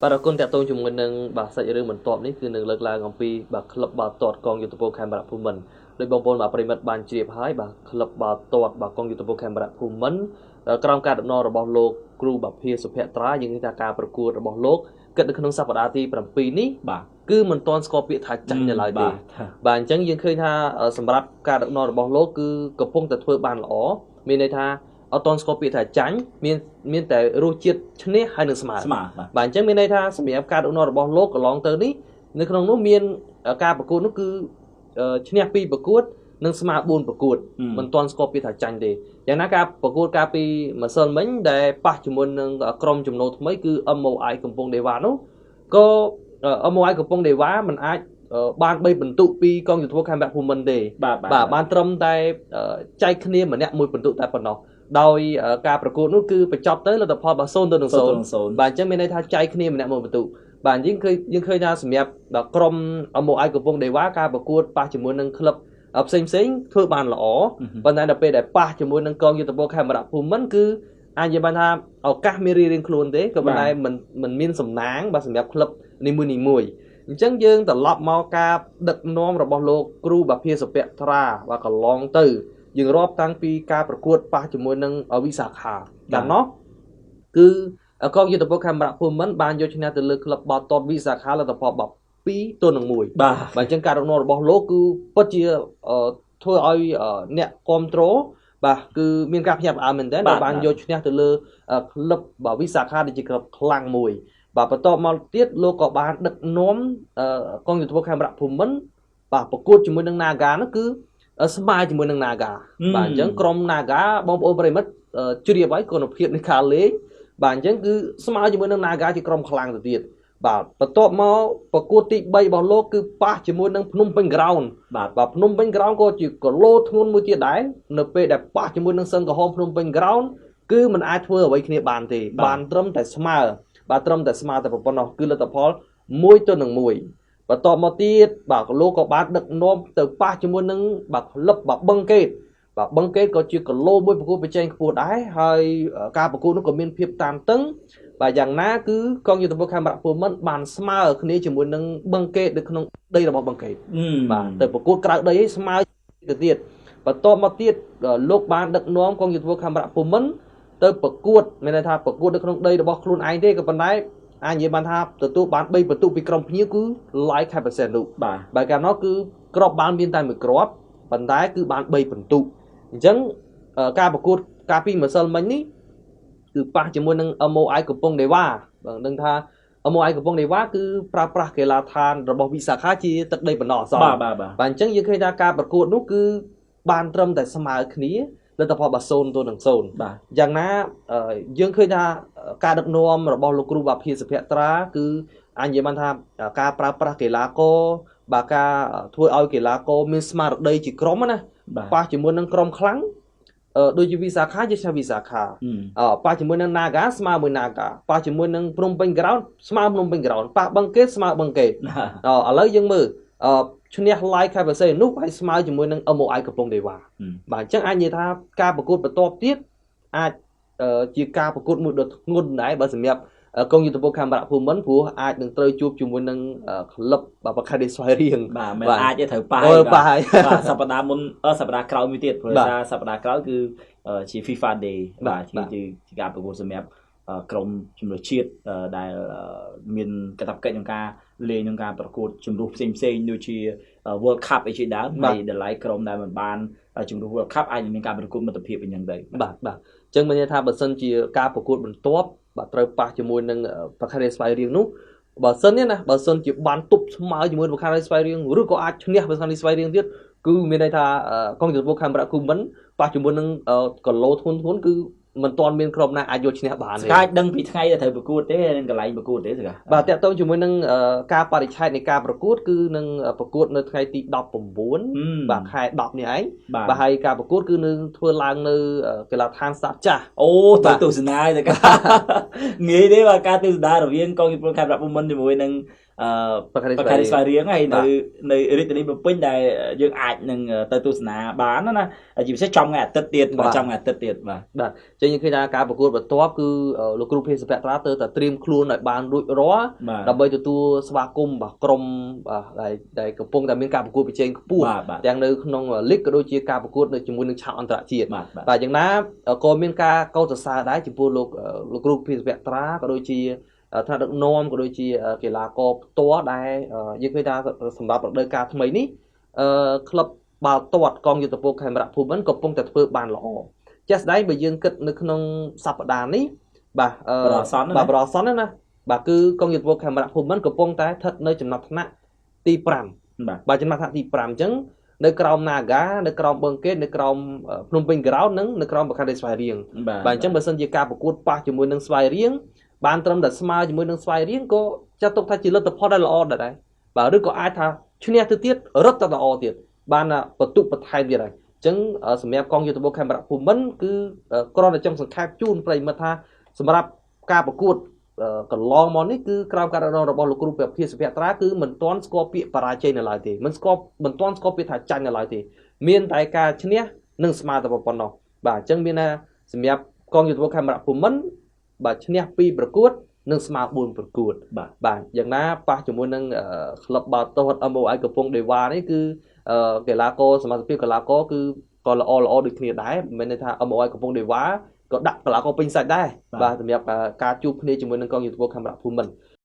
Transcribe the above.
បាទអរគុណតាក់ទងជាមួយនឹងបាទសាច់រឿងបន្ទាប់នេះគឺនឹងលើកឡើងអំពីបាទក្លឹបបាល់ទាត់កងយុទ្ធពលខេមរៈភូមិន្ទដោយបងប្អូនបាទប្រិមិត្តបានជ្រាបហើយបាទក្លឹបបាល់ទាត់បាទកងយុទ្ធពលខេមរៈភូមិន្ទក្រោមការដឹកនាំរបស់លោកគ្រូបាភាសុភត្រាយើងឃើញថាការប្រកួតរបស់លោកគិតនៅក្នុងសប្តាហ៍ទី7នេះបាទគឺមិនទាន់ស្គាល់ពាក្យថាចាញ់នៅឡើយទេបាទអញ្ចឹងយើងឃើញថាសម្រាប់ការដឹកនាំរបស់លោកគឺកំពុងតែធ្វើបានល្អមានន័យថាអត់ទាន់ស្គាល់ពាក្យថាចាញ់មានតែរសជាតិឈ្នះហើយនឹងស្មើបាទអញ្ចឹងមានន័យថាសម្រាប់ការដឹកនាំរបស់លោកកន្លងទៅនេះនៅក្នុងនោះមានការប្រកួតនោះគឺឈ្នះ2ប្រកួតនិងស្មើ4ប្រកួតមិនទាន់ស្គាល់ពាក្យថាចាញ់ទេយ៉ាងណាការប្រកួតកាលពីម្សិលមិញដែលប៉ះជាមួយនឹងក្រុមចំណូលថ្មីគឺ MOI កំពង់ဒေវនោះក៏ MOI កំពង់ဒေវមិនអាចបាន3បន្ទុកពីកងយុទ្ធពលខេមរៈភូមិន្ទទេបាទបានត្រឹមតែចែកគ្នាម្នាក់1បន្ទុកតែប៉ុណ្ណោះដោយការប្រកួតនោះគឺបញ្ចប់ទៅលទ្ធផល0-0បាទអញ្ចឹងមានន័យថាចែកគ្នាម្នាក់1បន្ទុកបាទយើងឃើញថាសម្រាប់ក្រុម MOI កំពង់ဒေវការប្រកួតប៉ះជាមួយនឹងក្លឹបផ្សេងធ្វើបានល្អប៉ុន្តែដល់ពេលដែលប៉ះជាមួយនឹងកងយុទ្ធពលខេមរៈភូមិន្ទគឺអាចនិយាយបានថាឱកាសមានរៀងៗខ្លួនទេក៏ប៉ុន្តែមិនមានសំណាងបាទសម្រាប់ក្លឹបនីមួយអញ្ចឹងយើងត្រឡប់មកការដឹកនាំរបស់លោកគ្រូបាភាសុភត្រាបាទកន្លងទៅយើងរាប់តាំងពីការប្រកួតប៉ះជាមួយនឹងវិសាខាដល់នោះគឺកងយុទ្ធពលខេមរៈភូមិន្ទបានយកឈ្នះទៅលើក្លឹបបាល់ទាត់វិសាខាលទ្ធផល2-1បាទអញ្ចឹងការដឹកនាំរបស់លោកគឺពិតជាធ្វើឲ្យអ្នកគ្រប់គ្រងបាទគឺមានការភ្ញាក់ផ្អើលមែនទែនដែលបានយកឈ្នះទៅលើក្លឹបបាទវិសាខាដែលជាក្លឹបខ្លាំងមួយបាទបន្ទាប់មកទៀតលោកក៏បានដឹកនាំកងយុទ្ធពលខេមរៈភូមិន្ទបាទប្រកួតជាមួយនឹង Naga នោះគឺស្មើជាមួយនឹង Naga បាទអញ្ចឹងក្រុម Naga បងប្អូនប្រិមិត្តជ្រាបហើយគុណភាពនៃការលេងបាទអញ្ចឹងគឺស្មើជាមួយនឹង Naga ជាក្រុមខ្លាំងទៅទៀតបាទបន្ទាប់មកប្រកួតទី3របស់លោកគឺប៉ះជាមួយនឹងភ្នំពេញ Ground បាទភ្នំពេញ Ground ក៏ជាគីឡូធ្ងន់មួយទៀតដែរនៅពេលដែលប៉ះជាមួយនឹងសិនក្រហមភ្នំពេញ Ground គឺមិនអាចធ្វើអ្វីគ្នាបានទេបានត្រឹមតែស្មើបាទត្រឹមតែស្មើតែប៉ុណ្ណោះគឺលទ្ធផល1-1បន្ទាប់មកទៀតបាទលោកក៏បានដឹកនាំទៅប៉ះជាមួយនឹងបាទក្លឹបបាទបឹងកេតបាទបឹងកេតក៏ជាគីឡូមួយប្រកួតប្រជែងខ្ពស់ដែរហើយការប្រកួតនោះក៏មានភាពតានតឹងបាទយ៉ាងណាគឺកងយុទ្ធពលខេមរៈភូមិន្ទបានស្មើគ្នាជាមួយនឹងបឹងកេតនៅក្នុងដីរបស់បឹងកេតបាទទៅប្រកួតក្រៅដីឲ្យស្មើទៅទៀតបន្ទាប់មកទៀតលោកបានដឹកនាំកងយុទ្ធពលខេមរៈភូមិន្ទទៅប្រកួតមានន័យថាប្រកួតនៅក្នុងដីរបស់ខ្លួនឯងទេក៏ប៉ុន្តែអាចនិយាយបានថាទទួលបាន3បន្ទុកពីក្រុមភ្ញៀវគឺ like 50% នោះបាទកាលនោះគឺក្របបានមានតែមួយគ្រាប់ប៉ុន្តែគឺបាន3បន្ទុកអញ្ចឹងការប្រកួតការពីម្សិលមិញនេះគឺប៉ះជាមួយនឹង MOI កំពង់ဒေវបាទដឹងថា MOI កំពង់ဒေវគឺប្រើប្រាស់កីឡាដ្ឋានរបស់វិសាខាជាទឹកដីបណ្ដោះអាសន្នបាទអញ្ចឹងយើងឃើញថាការប្រកួតនោះគឺបានត្រឹមតែស្មើគ្នាលទ្ធផល0-0បាទយ៉ាងណាយើងឃើញថាការដឹកនាំរបស់លោកគ្រូបាភាសុភត្រាគឺអាចនិយាយបានថាការប្រើប្រាស់កីឡាករបាទការធ្វើឲ្យកីឡាករមានស្មារតីជាក្រុមណាប៉ះជាមួយនឹងក្រុមខ្លាំងដូចជាវិសាខាជាវិសាខាប៉ះជាមួយនឹង Naga ស្មើមួយ Naga ប៉ះជាមួយនឹងភ្នំពេញ Ground ស្មើភ្នំពេញ Ground ប៉ះបឹងកេតស្មើបឹងកេតឥឡូវយើងមើលឈ្នះ like 50% នោះហើយស្មើជាមួយនឹង MOI កំពង់ဒေវបាទអញ្ចឹងអាចនិយាយថាការប្រកួតបន្ទាប់ទៀតអាចជាការប្រកួតមួយដ៏ធ្ងន់ដែរបើសម្រាប់កងយុទ្ធពលខេមរៈភូមិន្ទព្រោះអាចនឹងត្រូវជួបជាមួយនឹងក្លឹបបាទបខេឌីស្វាយរៀងបាទមិនអាចទេត្រូវប៉ះហើយបាទសប្តាហ៍មុនសប្តាហ៍ក្រោយមួយទៀតព្រោះថាសប្តាហ៍ក្រោយគឺជា FIFA Day បាទជាការប្រកួតសម្រាប់ក្រុមជម្រើសជាតិដែលមានកាតព្វកិច្ចក្នុងការលេងក្នុងការប្រកួតជម្រើសផ្សេងដូចជា World Cup អីជាដើមហើយតម្លៃក្រុមដែលមិនបានជម្រើស World Cup អាចនឹងមានការប្រកួតមិត្តភាពអញ្ចឹងទៅបាទអញ្ចឹងមានន័យថាបើសិនជាការប្រកួតបន្ទាប់បាទត្រូវប៉ះជាមួយនឹងបខេឌីស្វាយរៀងនោះបើសិនណាបើសិនជាបានទប់ស្មើជាមួយបខេឌីស្វាយរៀងឬក៏អាចឈ្នះបខេឌីស្វាយរៀងទៀតគឺមានន័យថាកងយុទ្ធពលខេមរៈភូមិន្ទប៉ះជាមួយនឹងគីឡូធ្ងន់គឺមិនទាន់មានក្រុមណាអាចយកឈ្នះបានទេស្កាយដឹងពីថ្ងៃដែលត្រូវប្រកួតទេនិងកន្លែងប្រកួតទេសកាបាទតាក់ទងជាមួយនឹងការបរិច្ឆេទនៃការប្រកួតគឺនឹងប្រកួតនៅថ្ងៃទី19បាទខែ10នេះឯងបាទហើយការប្រកួតគឺនឹងធ្វើឡើងនៅកីឡដ្ឋានស្តាប់ចាស់អូទៅទស្សនាទៅងាយទេបាទការទស្សនារវាងកងយុទ្ធពលខេមរៈភូមិន្ទជាមួយនឹង បការីស្វាយរៀងហើយនៅរាជធានីភ្នំពេញដែលយើងអាចនឹងទៅទស្សនាបានណាជាពិសេសចំថ្ងៃអាទិត្យទៀតបាទចំថ្ងៃអាទិត្យទៀតបាទចឹងយើងឃើញថាការប្រកួតបន្ទាប់គឺលោកគ្រូភេសភត្រាទៅតែត្រៀមខ្លួនឲ្យបានរួចរាល់ដើម្បីទទួលស្វាគមន៍បាទក្រុមដែលកំពុងតែមានការប្រកួតប្រជែងខ្ពស់ទាំងនៅក្នុងលីកក៏ដូចជាការប្រកួតនៅជាមួយនឹងឆាកអន្តរជាតិបាទយ៉ាងណាក៏មានការកោតសរសើរដែរចំពោះលោកគ្រូភេសភត្រាក៏ដូចជាថ្នាក់ដឹកនាំក៏ដូចជាកីឡាករផ្ទាល់ដែលយើងឃើញថាសម្រាប់រដូវកាលថ្មីនេះក្លឹបបាល់ទាត់កងយុទ្ធភូមិខេមរៈភូមិន្ទកំពុងតែធ្វើបានល្អជាក់ស្ដែងបើយើងគិតនៅក្នុងសប្តាហ៍នេះបាទបរោះសនណាបាទគឺកងយុទ្ធភូមិខេមរៈភូមិន្ទកំពុងតែស្ថិតនៅចំណាត់ថ្នាក់ទី5បាទចំណាត់ថ្នាក់ទី5អញ្ចឹងនៅក្រោម Naga នៅក្រោមបឹងកេតនៅក្រោមភ្នំពេញក្រោននិងនៅក្រោមបការីស្វាយរៀងបាទអញ្ចឹងបើសិនជាការប្រកួតប៉ះជាមួយនឹងស្វាយរៀងបានត្រឹមតែស្មើជាមួយនឹងស្វាយរៀងក៏ចាត់ទុកថាជាលទ្ធផលដែលល្អដែរបាទឬក៏អាចថាឈ្នះទៅទៀតរត់ទៅល្អទៀតបានបន្ទុកបន្ថែមទៀតហើយអញ្ចឹងសម្រាប់កងយុទ្ធភូមិខេមរៈភូមិន្ទគឺគ្រាន់តែចង់សង្ខេបជូនប្រិយមិត្តថាសម្រាប់ការប្រកួតកន្លងមកនេះគឺក្រោមការដឹកនាំរបស់លោកគ្រូភេសភត្រាគឺមិនទាន់ស្គាល់ពាក្យបរាជ័យនៅឡើយទេមិនទាន់ស្គាល់ពាក្យថាចាញ់នៅឡើយទេមានតែការឈ្នះនិងស្មើតែប៉ុណ្ណោះបាទអញ្ចឹងមានថាសម្រាប់កងយុទ្ធភូមិខេមរៈភូមិន្ទបាទឈ្នះ2ប្រកួតនិងស្មើ4ប្រកួតបាទយ៉ាងណាប៉ះជាមួយនឹងក្លឹបបាល់ទាត់ MOI កំពង់ដេវ៉ានេះគឺកីឡាករសមត្ថភាពកីឡាករគឺក៏ល្អដូចគ្នាដែរមិនមែនថា MOI កំពង់ដេវ៉ាក៏ដាក់កីឡាករពេញសាច់ដែរបាទសម្រាប់ការជួបគ្នាជាមួយនឹងកងយុទ្ធភូមិខេមរៈភូមិន្ទ